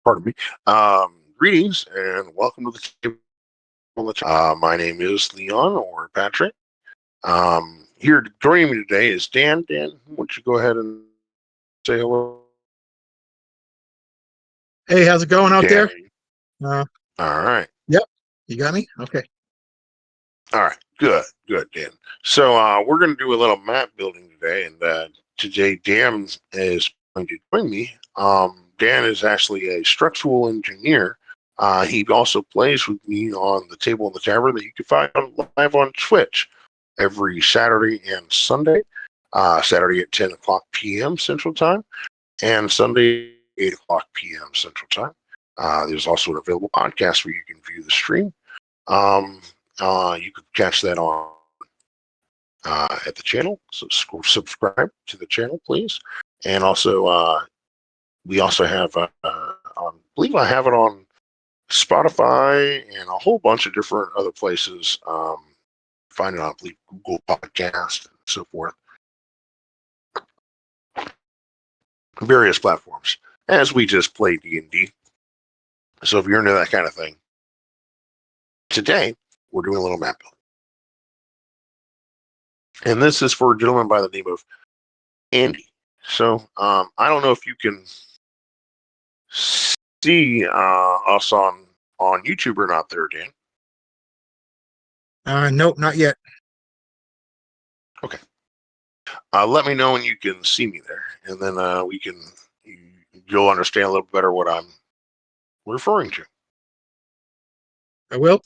Pardon me. Greetings and welcome to the table. My name is Leon or Patrick. Here joining me today is Dan. Dan, why don't you go ahead and say hello? Hey, how's it going out Dan. there? All right. Yep. You got me? Okay. All right. Good. Good, Dan. So we're going to do a little map building today, and today Dan is going to join me. Dan is actually a structural engineer. He also plays with me on the Table in the Tavern that you can find live on Twitch every Saturday and Sunday. Saturday at 10 o'clock p.m. Central Time, and Sunday 8 o'clock p.m. Central Time. There's also an available podcast where you can view the stream. You could catch that on at the channel. So subscribe to the channel, please. And also, we also have, I believe I have it on Spotify and a whole bunch of different other places. Find it on, I believe, Google Podcast and so forth. Various platforms, as we just play D&D. So if you're into that kind of thing, today we're doing a little map building. And this is for a gentleman by the name of Andy. So I don't know if you can see us on YouTube or not there, Dan. Nope, not yet. Okay. Let me know when you can see me there, and then you'll understand a little better what I'm referring to. I will.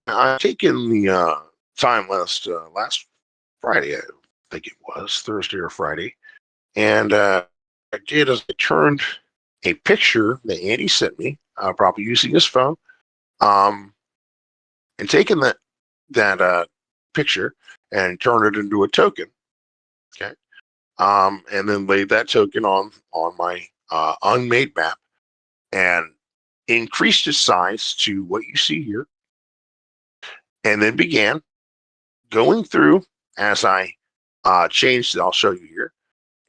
I've taken the time last Friday, I think it was Thursday or Friday, and I did is I turned a picture that Andy sent me, probably using his phone, and taken that picture and turned it into a token. Okay, and then laid that token on my unmade map, and increased its size to what you see here, and then began going through as I changed it. I'll show you here.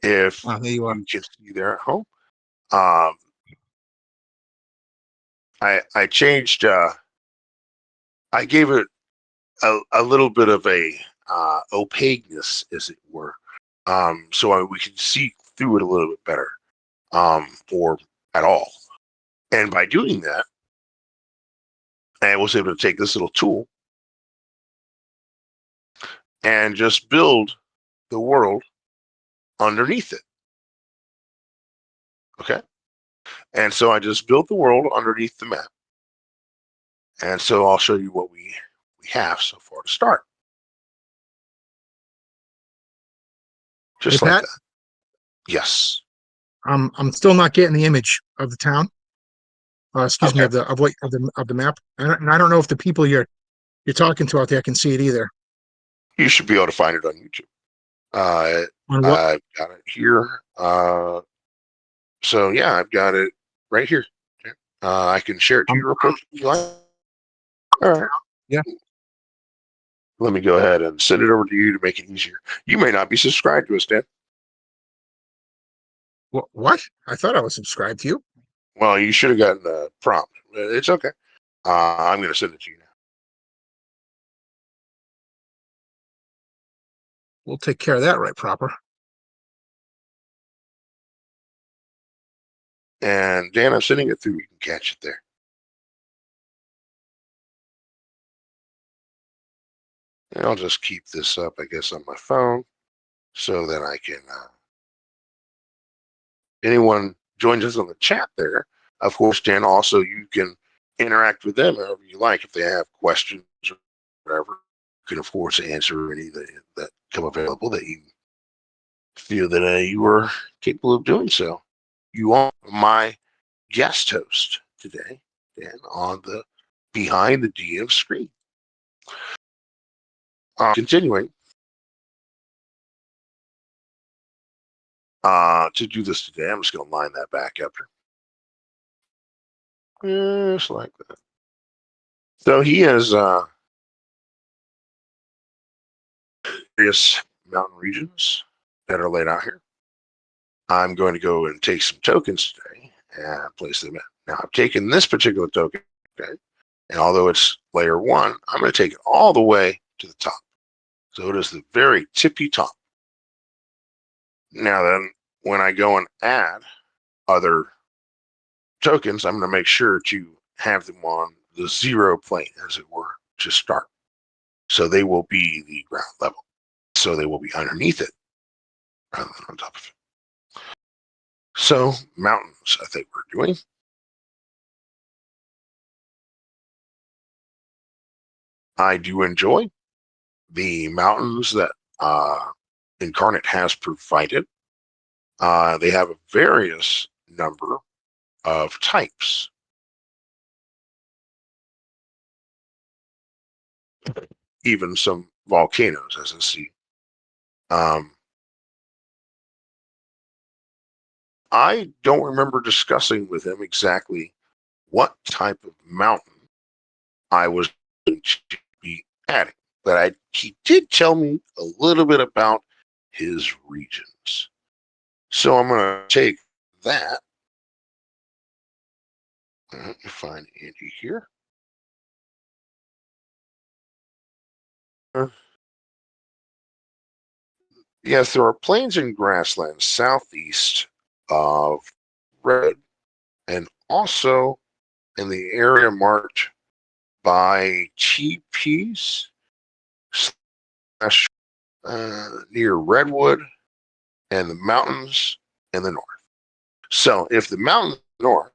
If there you are. you can see there at home, I changed. I gave it a little bit of a opaqueness, as it were, so we can see through it a little bit better, or at all. And by doing that, I was able to take this little tool and just build the world underneath it. Okay. And so I just built the world underneath the map. And so I'll show you what we have so far to start. Just Hey, like Pat? that. Yes. I'm still not getting the image of the town. Excuse Okay. me, of the map. And I don't know if the people you're talking to out there can see it either. You should be able to find it on YouTube. On what? I've got it here. So yeah, I've got it right here. Okay. I can share it to you real quick if you like. All right. Yeah. Let me go ahead and send it over to you to make it easier. You may not be subscribed to us, Dan. What? I thought I was subscribed to you. Well, you should have gotten a prompt. It's okay. I'm going to send it to you now. We'll take care of that right proper. And Dan, I'm sending it through. You can catch it there. And I'll just keep this up, I guess, on my phone so that I can. Anyone joins us on the chat there, of course, Dan, also you can interact with them however you like. If they have questions or whatever, you can, of course, answer any that come available that you feel that you are capable of doing so. You are my guest host today, Dan, on the Behind the DM screen. Continuing to do this today, I'm just going to line that back up here. Just like that. So he has various mountain regions that are laid out here. I'm going to go and take some tokens today and place them in. Now, I've taken this particular token, okay, and although it's layer 1, I'm going to take it all the way to the top. So it is the very tippy top. Now then, when I go and add other tokens, I'm going to make sure to have them on the 0 plane, as it were, to start. So they will be the ground level. So they will be underneath it rather than on top of it. So mountains, I think we're doing. I do enjoy the mountains that Inkarnate has provided. They have a various number of types. Even some volcanoes, as I see. I don't remember discussing with him exactly what type of mountain I was going to be adding, but he did tell me a little bit about his regions. So I'm going to take that. Let me find Andy here. Yes, there are plains and grasslands southeast of Red, and also in the area marked by TPs near Redwood and the mountains in the north. So if the mountains north,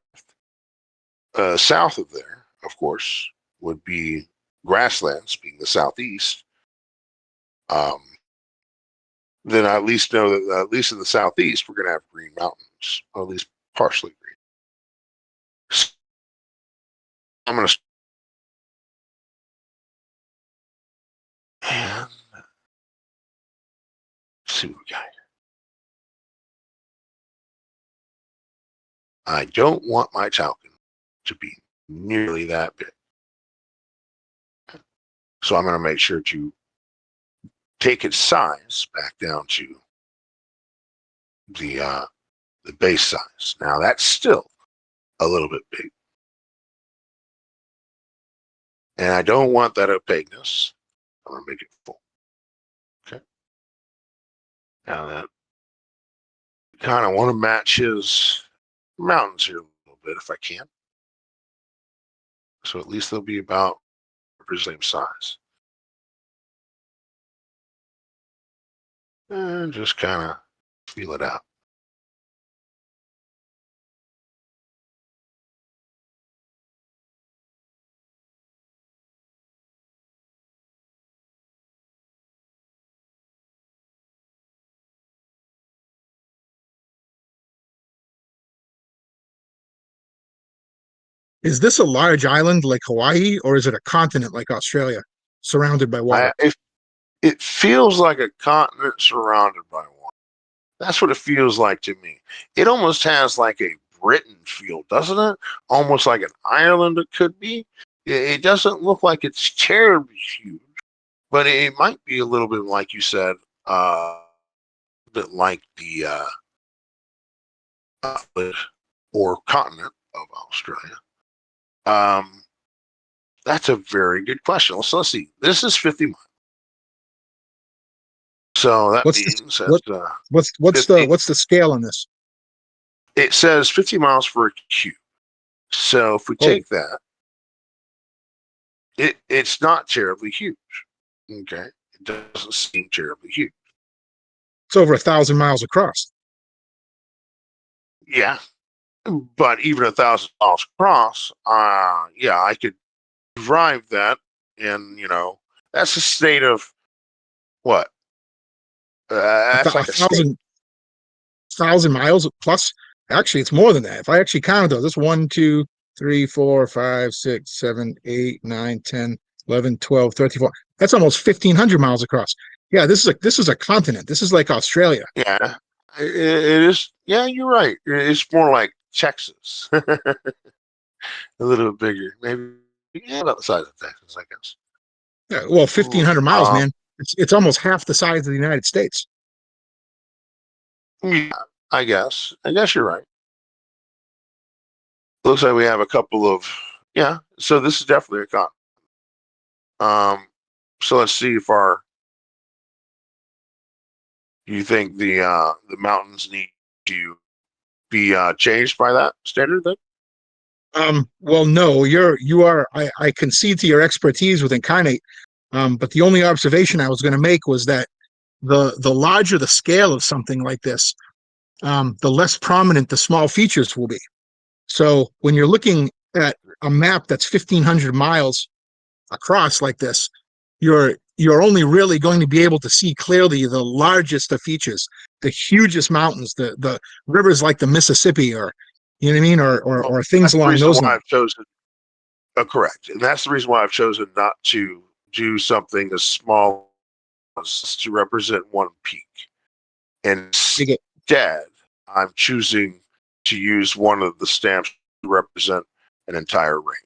south of there, of course, would be grasslands, being the southeast, then I at least know that at least in the southeast, we're going to have green mountains, or at least partially green. So I'm going to see what we got here. I don't want my token to be nearly that big. So I'm going to make sure to take its size back down to the base size. Now that's still a little bit big. And I don't want that opaqueness. I'm going to make it full. Okay. Now that kind of want to match his mountains here a little bit if I can. So at least they'll be about the same size. And just kind of feel it out. Is this a large island like Hawaii, or is it a continent like Australia, surrounded by water? It feels like a continent surrounded by water. That's what it feels like to me. It almost has like a Britain feel, doesn't it? Almost like an Ireland it could be. It doesn't look like it's terribly huge, but it might be a little bit like you said, a bit like the or continent of Australia. That's a very good question. Let's see. This is 50 miles. So that means what's the scale on this? It says 50 miles for a cube. So if we take that, it's not terribly huge. Okay, it doesn't seem terribly huge. It's over 1,000 miles across. Yeah, but even 1,000 miles across, yeah, I could drive that, and that's a state of what? That's like 1,000 miles plus. Actually, it's more than that. If I actually counted those, it's 1, 2, 3, 4, 5, 6, 7, 8, 9, 10, 11, 12, 13, 14. That's almost 1,500 miles across. Yeah, this is a continent. This is like Australia. Yeah, it is. Yeah, you're right. It's more like Texas. A little bit bigger, maybe. Yeah, about the size of Texas, I guess. Yeah, well, 1,500 miles, man. It's almost half the size of the United States. Yeah, I guess. I guess you're right. Looks like we have a couple of yeah. So this is definitely a con. Um, so let's see if our you think the mountains need to be changed by that standard then? Well, no, I concede to your expertise with incarnate. But the only observation I was going to make was that the larger the scale of something like this, the less prominent the small features will be. So when you're looking at a map that's 1,500 miles across like this, you're only really going to be able to see clearly the largest of features, the hugest mountains, the rivers like the Mississippi, or you know what I mean, Well, or things that's the along reason those why lines. I've chosen correct, and that's the reason why I've chosen not to do something as small as to represent one peak. You get Instead, I'm choosing to use one of the stamps to represent an entire ring.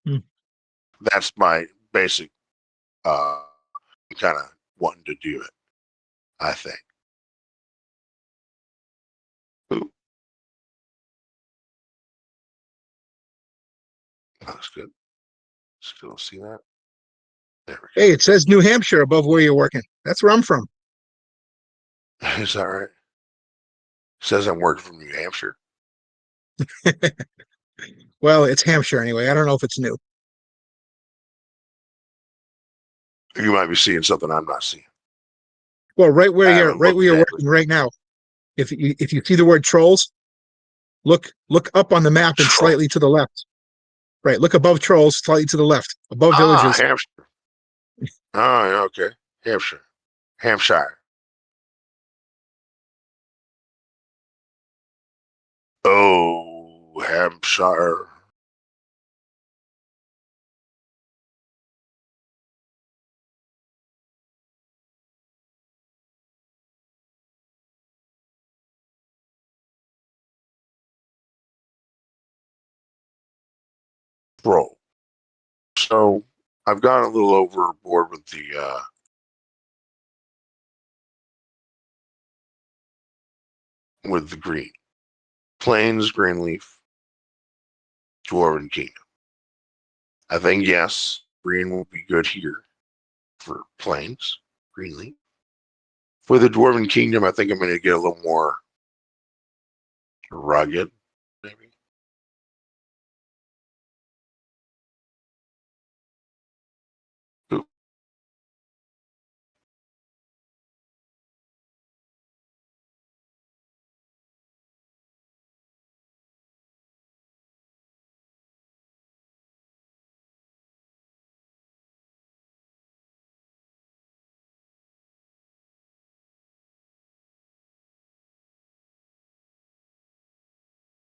hmm, That's my basic kind of wanting to do it, I think. Ooh, that's good. Still see that? There we hey, it says New Hampshire above where you're working. That's where I'm from. go. Is that right? Says I'm working from New Hampshire. Well, it's Hampshire anyway. I don't know if it's new. You might be seeing something I'm not seeing. Well, I haven't right where looked you're at it. working right now. If you see the word trolls, look up on the map and Troll. slightly to the left. Right, look above trolls, slightly to the left, above Ah, villages. Hampshire. Oh, yeah, okay. Hampshire. Hampshire. Oh, Hampshire. Bro. So I've gone a little overboard with the green. Plains, Greenleaf, Dwarven Kingdom. I think yes, green will be good here for Plains, Greenleaf. For the Dwarven Kingdom, I think I'm going to get a little more rugged, maybe. Ooh,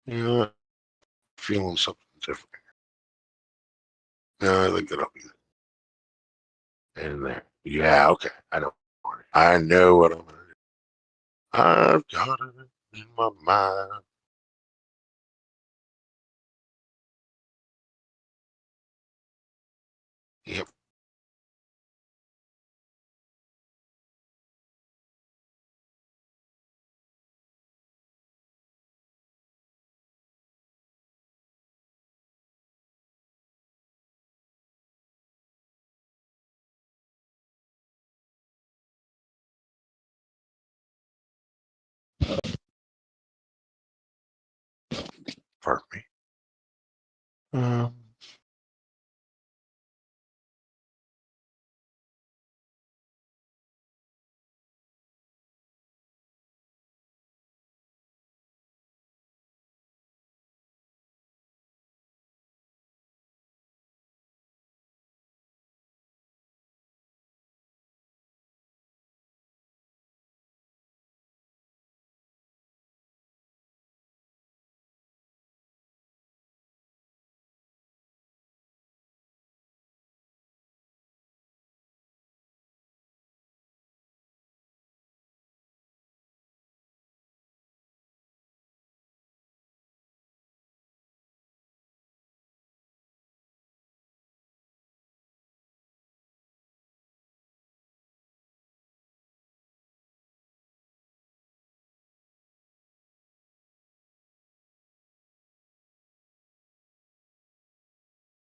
you know what? Feeling something different. No, I think that'll be in there. Yeah, okay. I know what I'm going to do. I've got it in my mind. Yep. Pardon me. Um,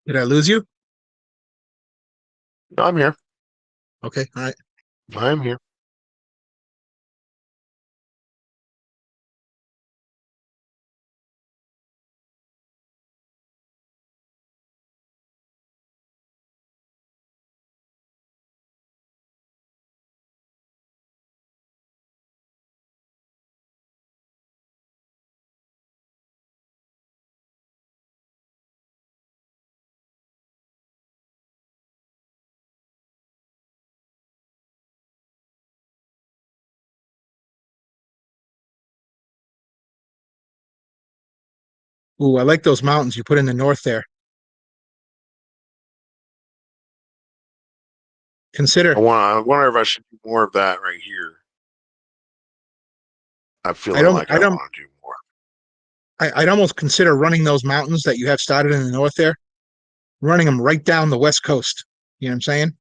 Did I lose you? I'm here. Okay. All right. I'm here. Ooh, I like those mountains you put in the north there. Consider, I wonder if I should do more of that right here. I'm I feeling don't, like I want to do more. I'd almost consider running those mountains that you have started in the north there, running them right down the west coast. You know what I'm saying?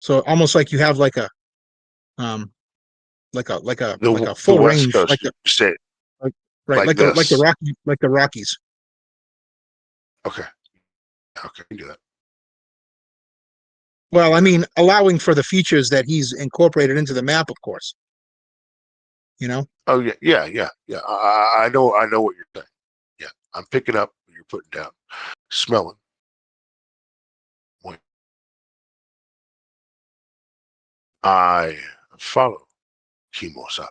So almost like you have um, like a The full West range, Coast, you say like, right, like this. like the Rockies. Okay. Okay. You can do that. You Well, can I do that. mean, allowing for the features that he's incorporated into the map, of course. You know, Oh yeah, yeah, yeah, yeah. I know what you're saying. Yeah, I'm picking up what you're putting down, smelling. Wait, I follow Kimosabe.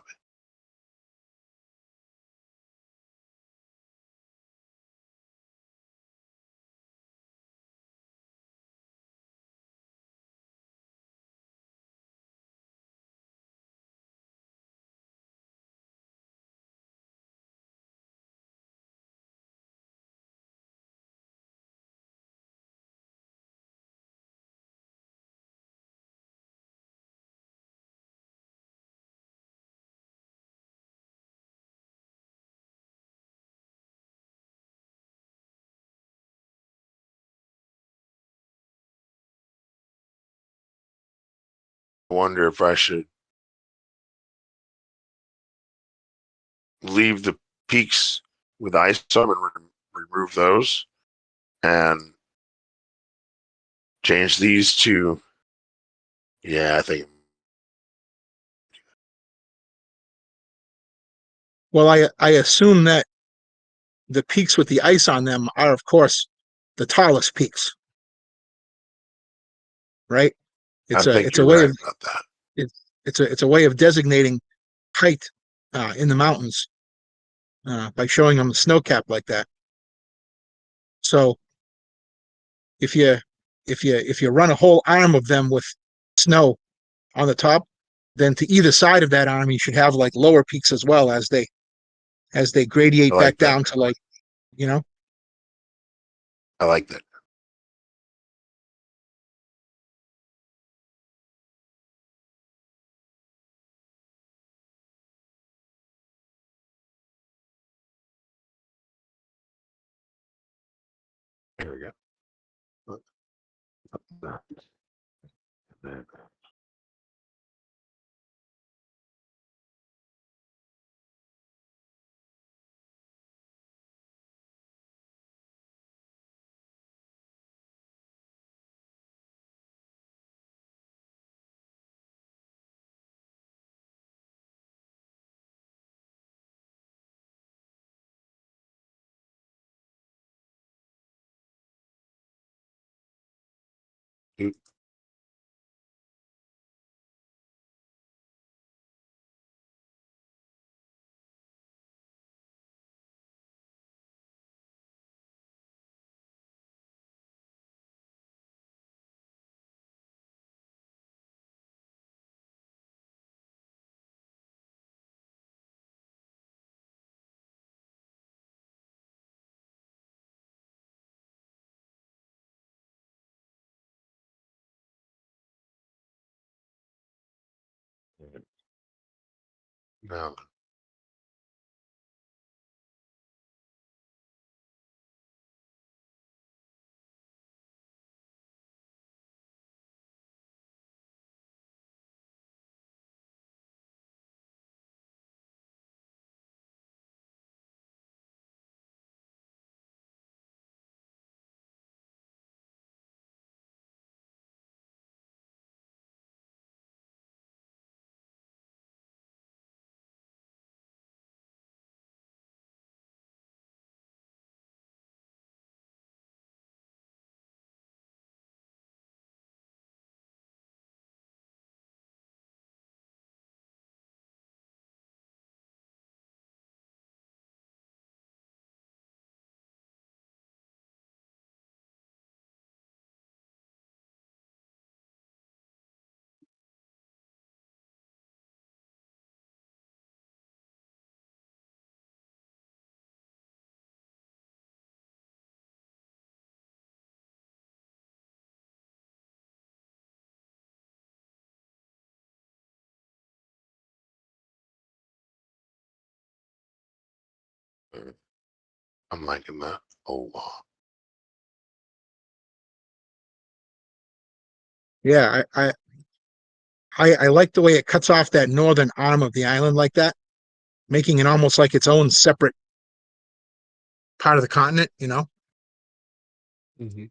I wonder if I should leave the peaks with ice on and remove those, and change these to. Yeah, I think. well, I assume that the peaks with the ice on them are, of course, the tallest peaks, right? I think It's a you're way right of about that. it's a way of designating height in the mountains by showing them the snow cap like that. So if you if you run a whole arm of them with snow on the top, then to either side of that arm you should have like lower peaks as well as they I gradiate back like that. down to like you know. I like that. There we go. Now I'm liking that a lot. Yeah, I like the way it cuts off that northern arm of the island like that, making it almost like its own separate part of the continent, you know? Mm-hmm.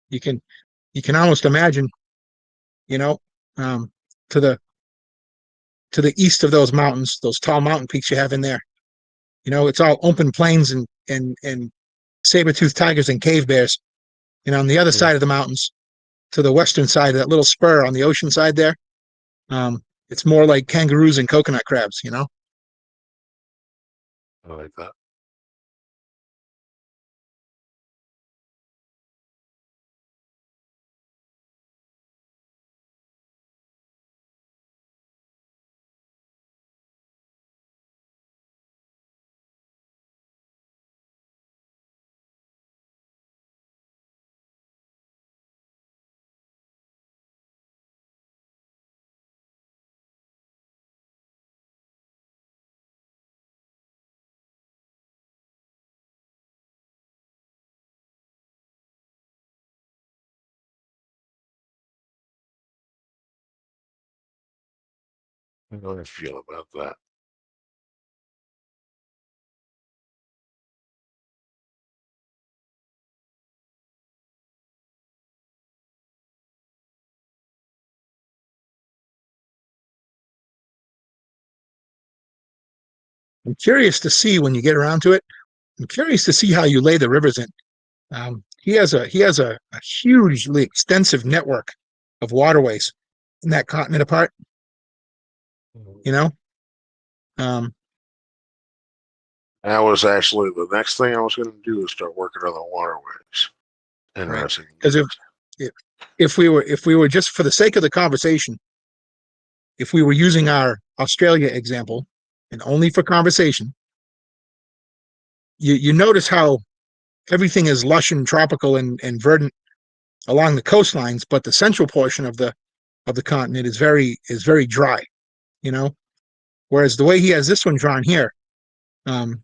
You can you can almost imagine, you know, um, to the east of those mountains, those tall mountain peaks you have in there. You know, it's all open plains and saber-toothed tigers and cave bears. And on the other Mm. side of the mountains, to the western side, that little spur on the ocean side there, it's more like kangaroos and coconut crabs, you know? I like that. How do I feel about that? I'm curious to see when you get around to it. I'm curious to see how you lay the rivers in. He has a hugely extensive network of waterways in that continent apart. You know, um, That was actually the next thing I was going to do is start working on the waterways. right? Interesting. Because if if we were just for the sake of the conversation, if we were using our Australia example and only for conversation, you notice how everything is lush and tropical and verdant along the coastlines, but the central portion of the continent is very dry. You know, whereas the way he has this one drawn here, um,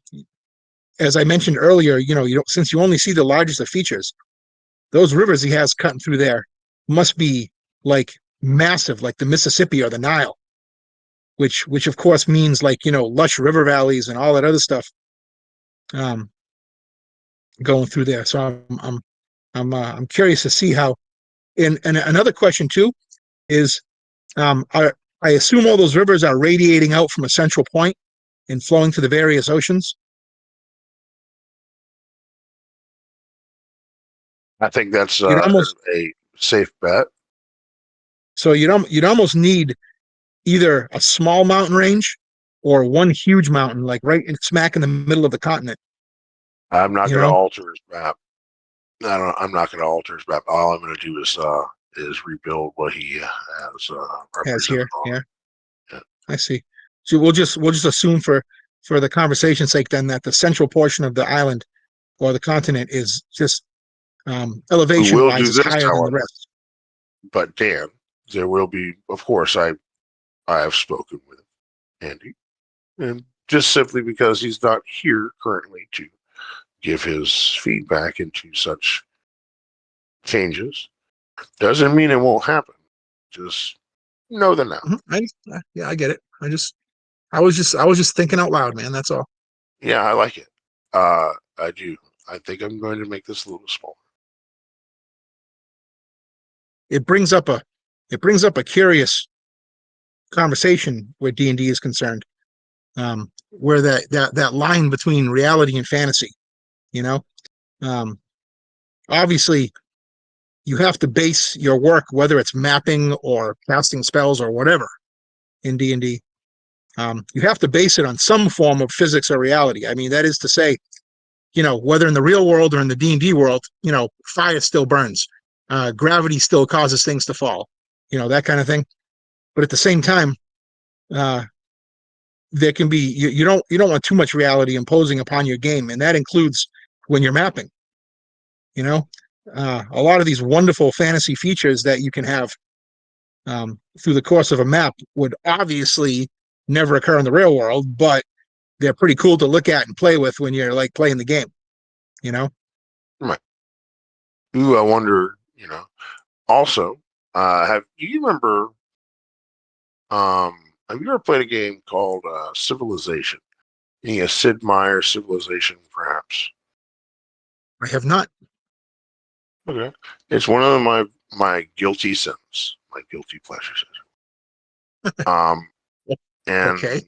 as I mentioned earlier, you don't, since you only see the largest of features, those rivers he has cutting through there must be like massive, like the Mississippi or the Nile, which of course means like lush river valleys and all that other stuff um, going through there. So I'm curious to see how. And another question too is, I assume all those rivers are radiating out from a central point and flowing to the various oceans. I think that's You'd almost a safe bet. so you'd almost need either a small mountain range or one huge mountain, like right in, smack in the middle of the continent. I'm not You going to know, alter his map. I'm not going to alter his map. All I'm going to do is rebuild what he has as represented here. on. Yeah, Yeah. I see. So we'll just assume for the conversation's sake then that the central portion of the island or the continent is just We elevation will wise do is this, higher than the however. rest. But Dan, there will be, of course, I have spoken with Andy, and just simply because he's not here currently to give his feedback into such changes doesn't mean it won't happen. Just know the now. Yeah, I get it. I was just thinking out loud, man. That's all. Yeah, I like it. I do. I think I'm going to make this a little smaller. It brings up a curious conversation where D&D is concerned, where that line between reality and fantasy, you know, um, obviously you have to base your work, whether it's mapping or casting spells or whatever in D&D. You have to base it on some form of physics or reality. I mean, that is to say, whether in the real world or in the D&D world, fire still burns, gravity still causes things to fall, that kind of thing. But at the same time, uh, there can be you don't want too much reality imposing upon your game, and that includes when you're mapping. You know, a lot of these wonderful fantasy features that you can have through the course of a map would obviously never occur in the real world, but they're pretty cool to look at and play with when you're like playing the game. You know. Right. Ooh, I wonder. Also, have you remember? Have you ever played a game called Civilization? Yeah, Sid Meier's Civilization, perhaps. I have not. Okay, it's one of my guilty sins, my guilty pleasures. Um, and Okay.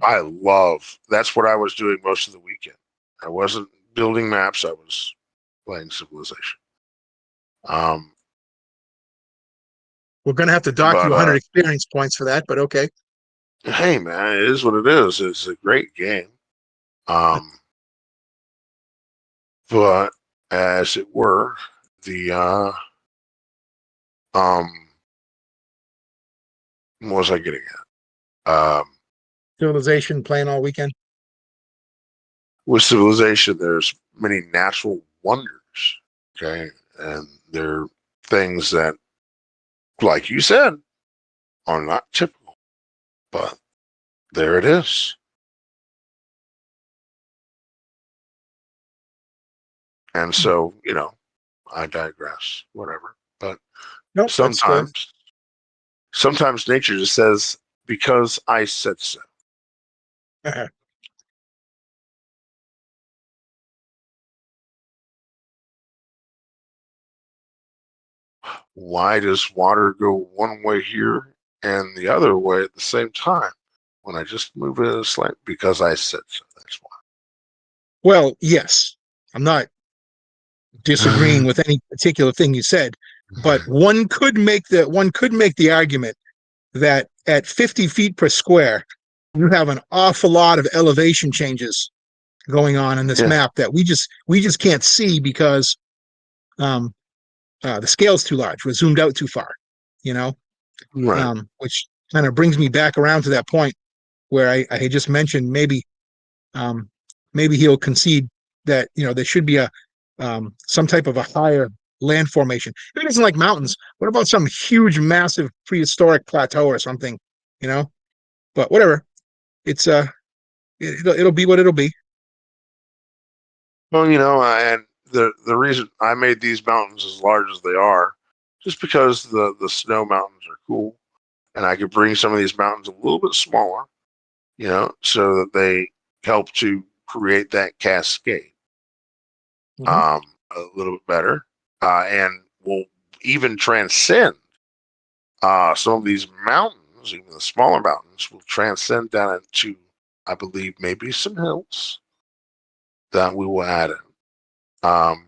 I love. That's what I was doing most of the weekend. I wasn't building maps. I was playing Civilization. Um, We're gonna have to dock you but 100 experience points for that, but okay. hey, man, it is what it is. It's a great game. Um, but as it were, the um, what was I getting at? Civilization playing all weekend. With Civilization, there's many natural wonders. Okay, and they're things that, like you said, are not typical, but there it is. And so, I digress. Whatever. But Nope, that's good. sometimes, sometimes nature just says, "Because I said so." Why does water go one way here and the other way at the same time when I just move it slightly? Because I said so. That's Well, yes, I'm not disagreeing why. with any particular thing you said, but one could make the argument that at 50 feet per square, you have an awful lot of elevation changes going on in this Yeah, map that we just can't see because um, the scale's too large. We're zoomed out too far, you know, right. which kind of brings me back around to that point where I had just mentioned um, maybe he'll concede that there should be a some type of a higher land formation. If it isn't like mountains, what about some huge, massive prehistoric plateau or something? You know, but whatever. It's it'll be what it'll be. Well, and the reason I made these mountains as large as they are, just because the snow mountains are cool, and I could bring some of these mountains a little bit smaller, so that they help to create that cascade Mm-hmm. a little bit better, and will even transcend some of these mountains, even the smaller mountains, will transcend down into, I believe, maybe some hills that we will add in,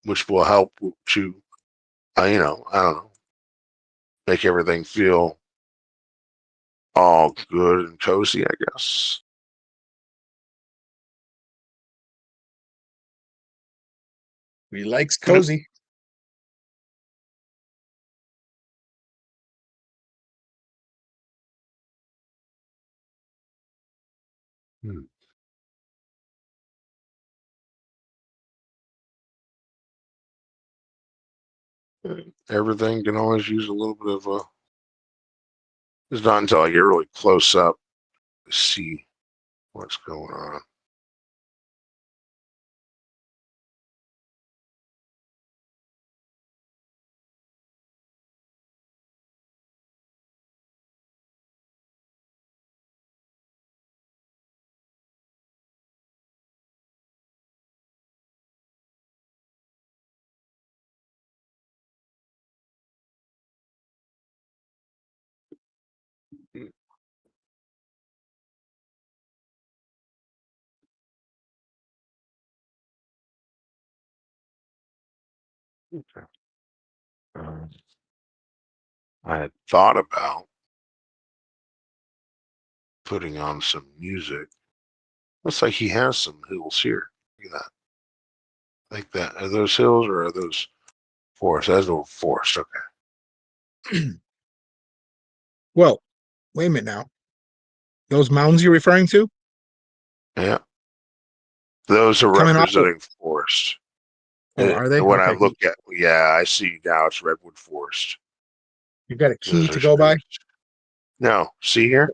which will help to, I don't know, make everything feel all good and cozy, I guess. He likes Yep. cozy. Hmm. Everything can always use a little bit of a. It's not until I get really close up to see what's going on. Okay. Uh, I had thought about putting on some music. Looks like he has some hills here. Look at that. Like that. Are those hills or are those forests? That's a forest. Okay. Well, wait a minute now. Those mountains you're referring to Yeah. Those are coming off of, representing forest. oh, are they? When I Okay. look at, yeah, I see now it's redwood forest. You've got a key Those to are go by. no. See here?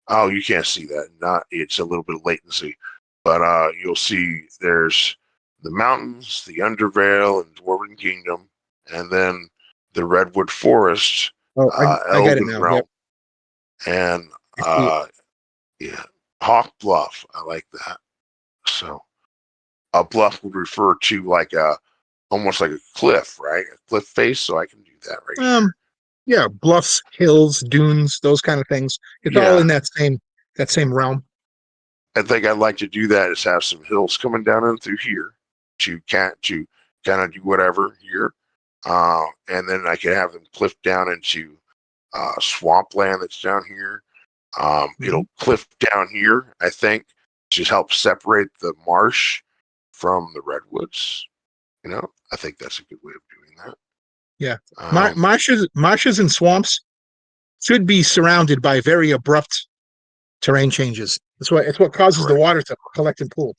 Oh, you can't see that. Not it's a little bit of latency, but you'll see there's the mountains, the Undervale and Dwarven Kingdom, and then the redwood forest, Oh, I got it Elven now. Realm, Yep. and I see it. yeah, Hawk Bluff. I like that. So a bluff would refer to like a almost like a cliff, right? A cliff face. So I can do that right Um, yeah, bluffs, hills, dunes, those kind of things. It's here. all Yeah, in that same realm. I think I'd like to do that. Is have some hills coming down in through here to kind of do whatever here, and then I could have them cliff down into swampland that's down here. Mhm. It'll cliff down here, I think, to help separate the marsh from the redwoods. I think that's a good way of doing that. Yeah, Um, marshes and swamps should be surrounded by very abrupt terrain changes. It's what causes the correct, water to collect and pool.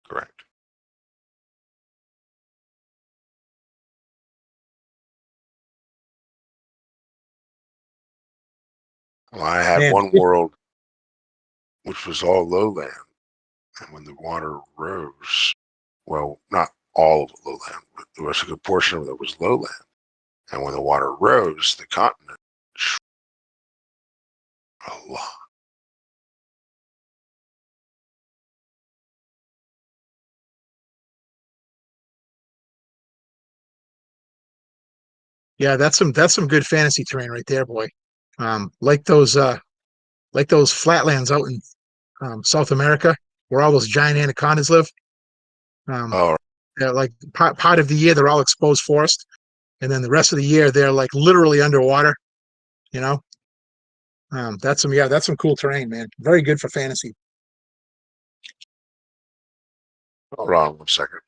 correct. Well, I had Man, one world which was all lowland, and when the water rose, well, not all of lowland, but there was a good portion of it that was lowland. And when the water rose, the continent shrunk a lot. yeah, that's some good fantasy terrain right there, boy. Like those flatlands out in South America where all those giant anacondas live. Um, Oh, they're like part of the year they're all exposed forest, and then the rest of the year they're like literally underwater. You know, that's some cool terrain, man. Very good for fantasy. hold on 1 second.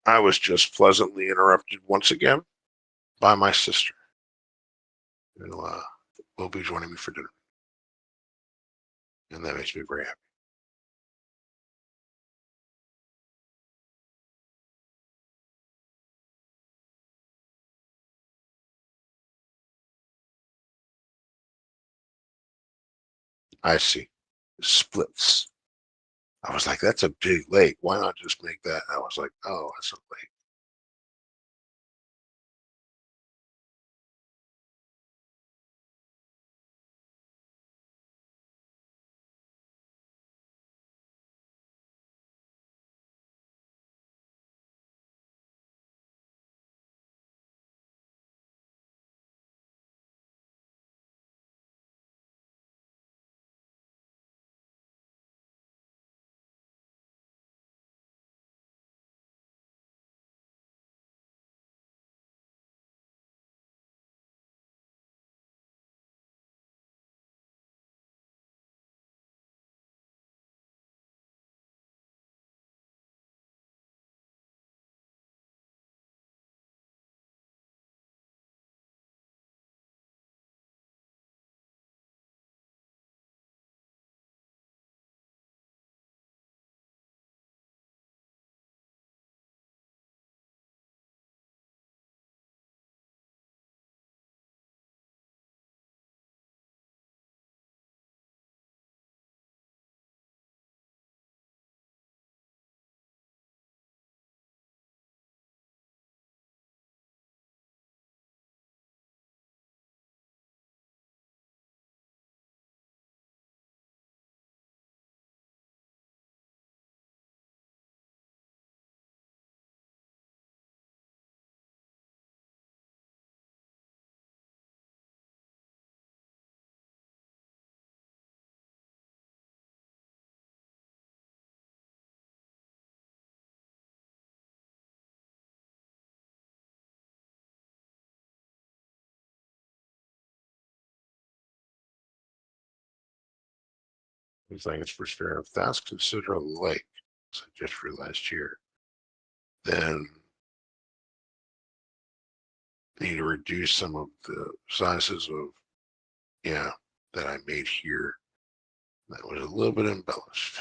I was just pleasantly interrupted once again by my sister, who will be joining me for dinner. And that makes me very happy. I see. Splits. I was like, that's a big lake. Why not just make that? I was like, oh, that's a lake. I think it's for sure. If that's considered a lake, as I just realized here, then I need to reduce some of the sizes of, yeah, that I made here. That was a little bit embellished.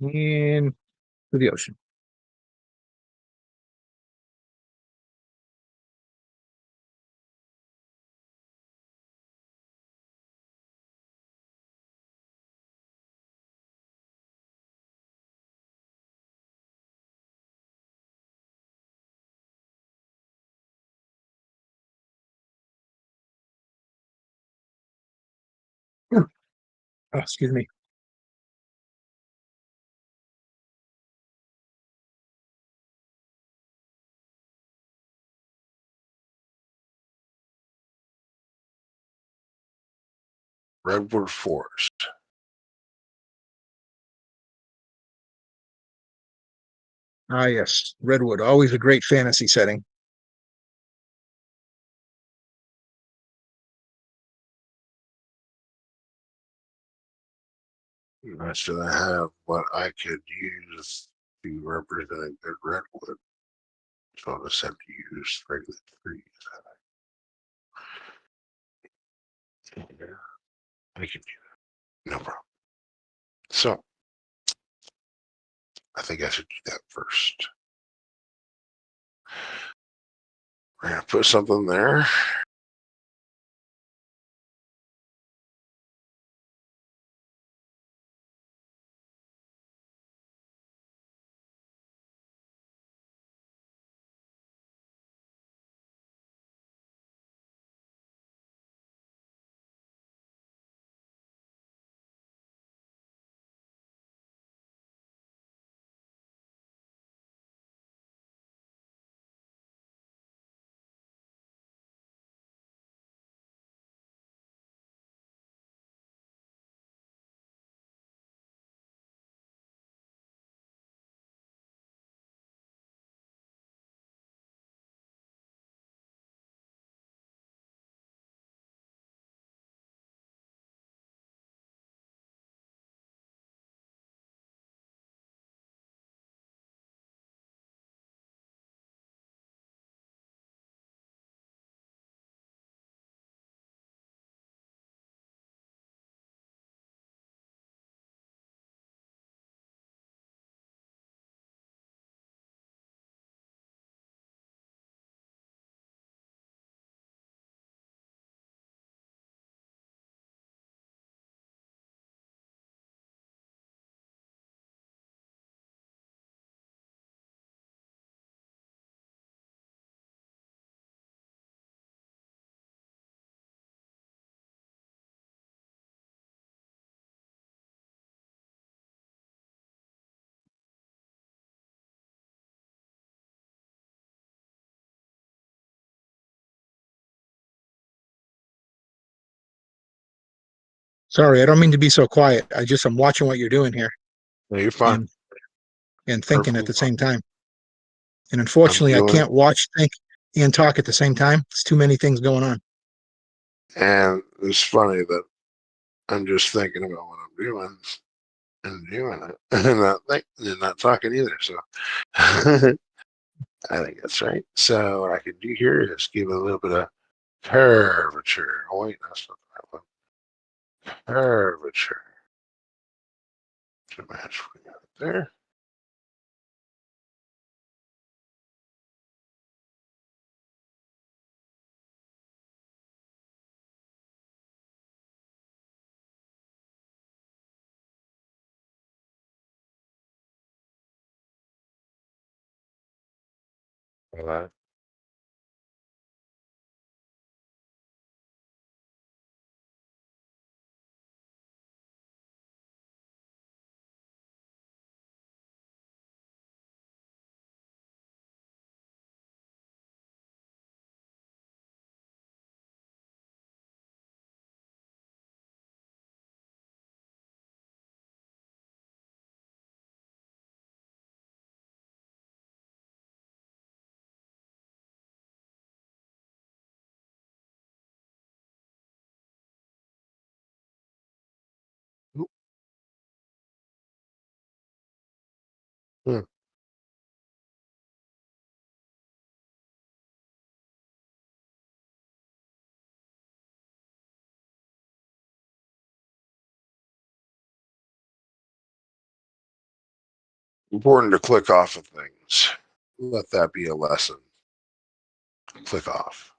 And to the ocean. Oh, excuse me. Redwood Forest. Ah, yes. Redwood, always a great fantasy setting. I should have what I could use to represent a good redwood. So I'll just have to use regular trees. Yeah, I can do that. No problem. So I think I should do that first. We're gonna put something there. Sorry, I don't mean to be so quiet. I'm watching what you're doing here No, you're fine. and thinking at Perfectly the fine. same time. And I'm unfortunately, I doing, can't watch, think, and talk at the same time. It's too many things going on. and it's funny that I'm just thinking about what I'm doing and doing it, and not think, and not talking either. So I think that's right. So what I can do here is give it a little bit of curvature. Oh wait, that's not the right one. Curvature to match what we got there. All right. Hmm. Important to click off of things. Let that be a lesson. Click off.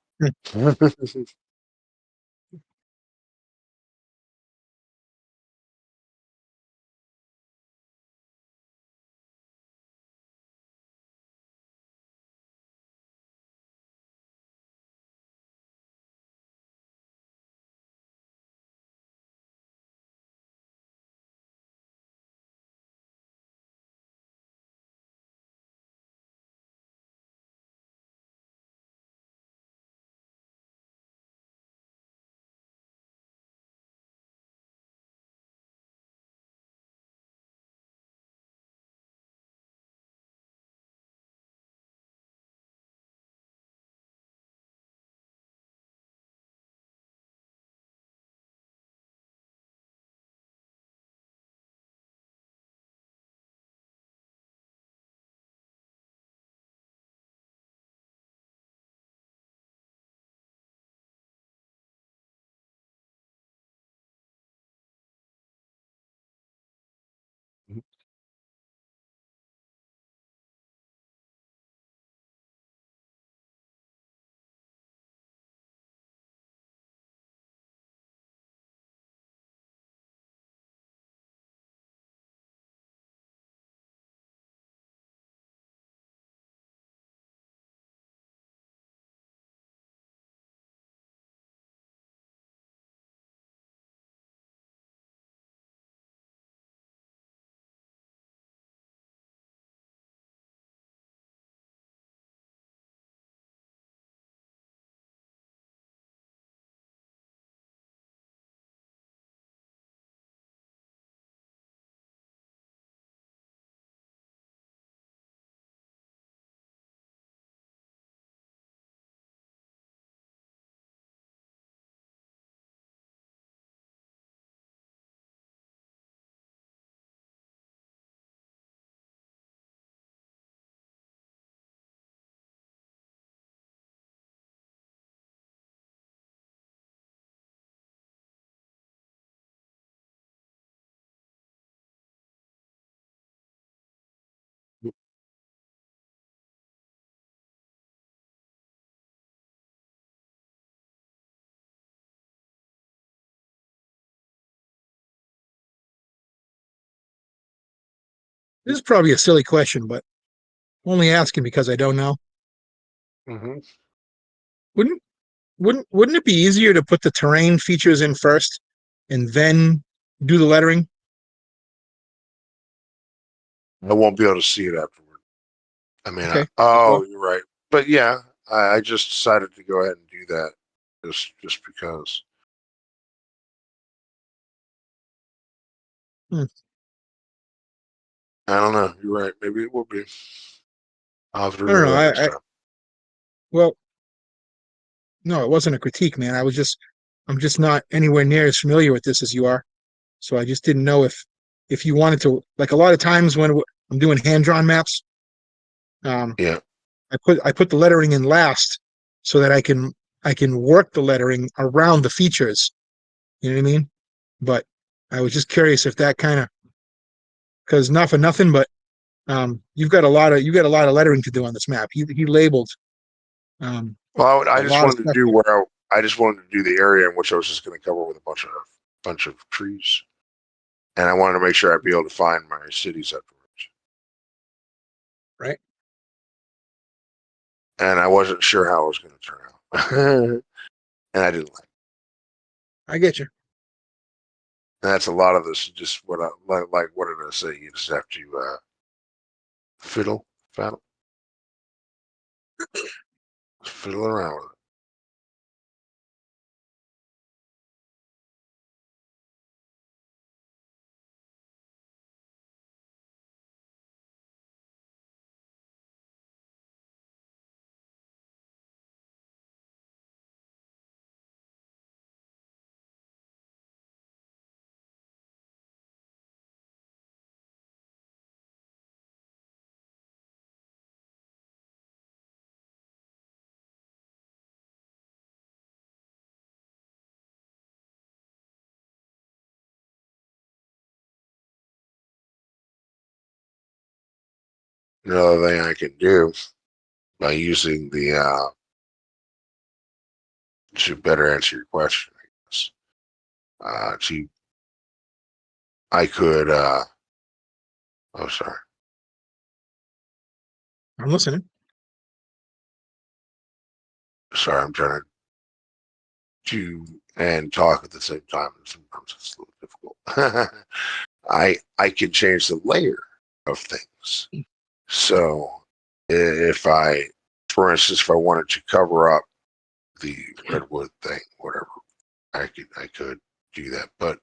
This is probably a silly question, but only asking because I don't know. Mm-hmm. Wouldn't wouldn't it be easier to put the terrain features in first and then do the lettering? I won't be able to see it afterward. I mean, Okay. oh, Well, you're right. But yeah, I just decided to go ahead and do that just because. I don't know. You're right. Maybe it will be. I'll have to I don't remember know. that next time. Well, no, it wasn't a critique, man. I'm just not anywhere near as familiar with this as you are. So I just didn't know if you wanted to, like a lot of times when I'm doing hand drawn maps, um, Yeah. I put the lettering in last so that I can work the lettering around the features. You know what I mean? But I was just curious if that kind of, because not for nothing, but you got a lot of lettering to do on this map. He labeled um, Well, a I just lot of wanted to stuff do there. where I just wanted to do the area in which I was just going to cover with a bunch of trees, and I wanted to make sure I'd be able to find my cities afterwards. Right? And I wasn't sure how it was going to turn out, and I didn't like. I get you. And that's a lot of this. Just what I like. What did I say? You just have to fiddle, faddle, fiddle around with it. Another thing I can do by using the to better answer your question, I guess. To I could. Oh, sorry. I'm listening. Sorry, I'm trying to and talk at the same time. Sometimes it's a little difficult. I can change the layer of things. So if I, for instance, if I wanted to cover up the redwood thing, whatever, I could do that. But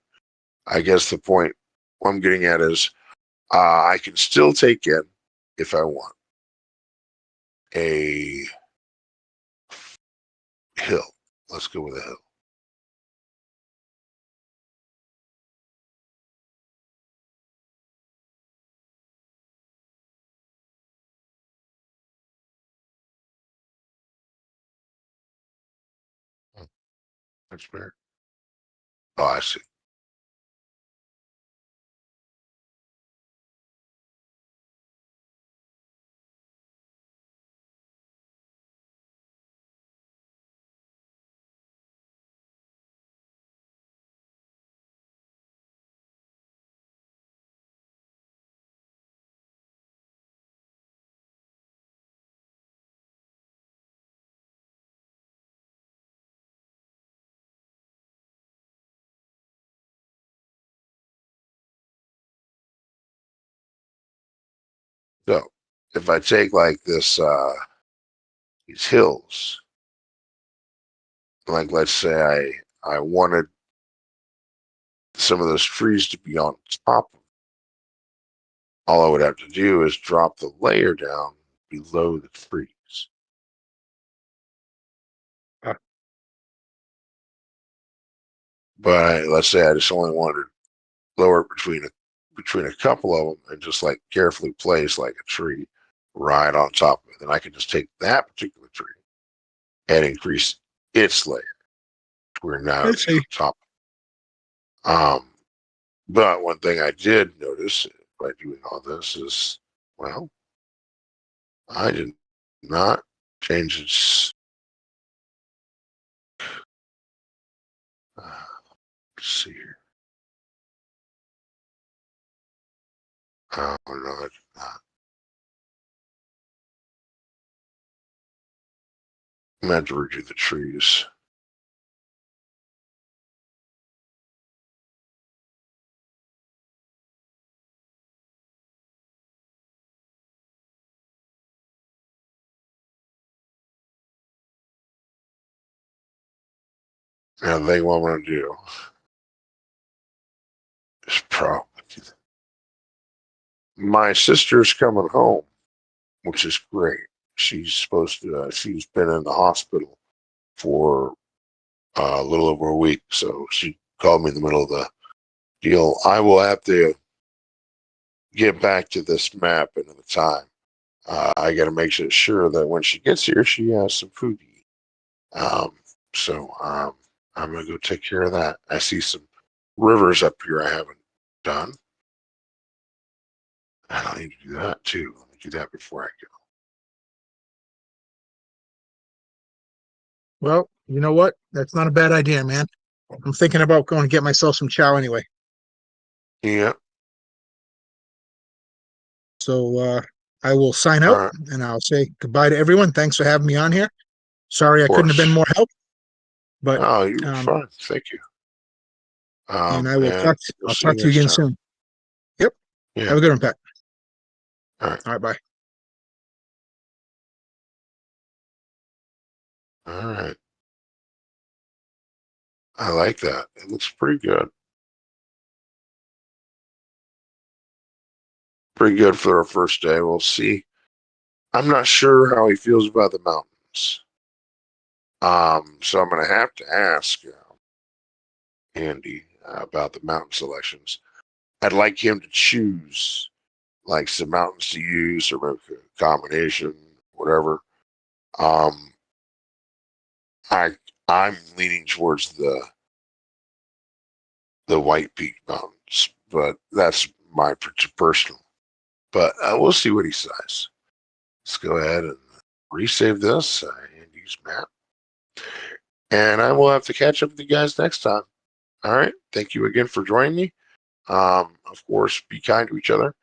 I guess the point I'm getting at is I can still take in, if I want, a hill. Let's go with a hill. Hmm, that's fair. Oh, I see. So if I take like this, these hills, like let's say I wanted some of those trees to be on top of it, all I would have to do is drop the layer down below the trees. Uh, But let's say I just only wanted to lower it between a couple of them and just like carefully place like a tree right on top of it. Then I could just take that particular tree and increase its layer to where now I it'd be on see. top. Um, but one thing I did notice by doing all this is, well, I did not change its. Let's see here. Oh no, I did not. I'm gonna have to redo the trees. Now, the thing what I'm gonna do is probably My sister's coming home, which is great. She's supposed to. She's been in the hospital for a little over a week, so she called me in the middle of the deal. I will have to get back to this map another time. I got to make sure that when she gets here, she has some food to eat. So I'm gonna go take care of that. I see some rivers up here I haven't done. I need to do that too. Let me do that before I go. Well, you know what? That's not a bad idea, man. I'm thinking about going to get myself some chow anyway. Yeah. So I will sign All out right. and I'll say goodbye to everyone. Thanks for having me on here. Sorry Of I couldn't have been course. more help, but Oh, you were um, fine. Thank you. and I will And talk. we'll I'll see you talk to you next again time. soon. Yep. Yeah. Have a good one, Pat. All right. All right. Bye. All right. I like that. It looks pretty good. Pretty good for our first day. We'll see. I'm not sure how he feels about the mountains. So I'm going to have to ask Andy about the mountain selections. I'd like him to choose like some mountains to use or maybe a combination, whatever. Um, I I'm leaning towards the White Peak Mountains, but that's my personal. But we'll see what he says. Let's go ahead and resave this and use map. And I will have to catch up with you guys next time. All right. Thank you again for joining me. Of course, be kind to each other.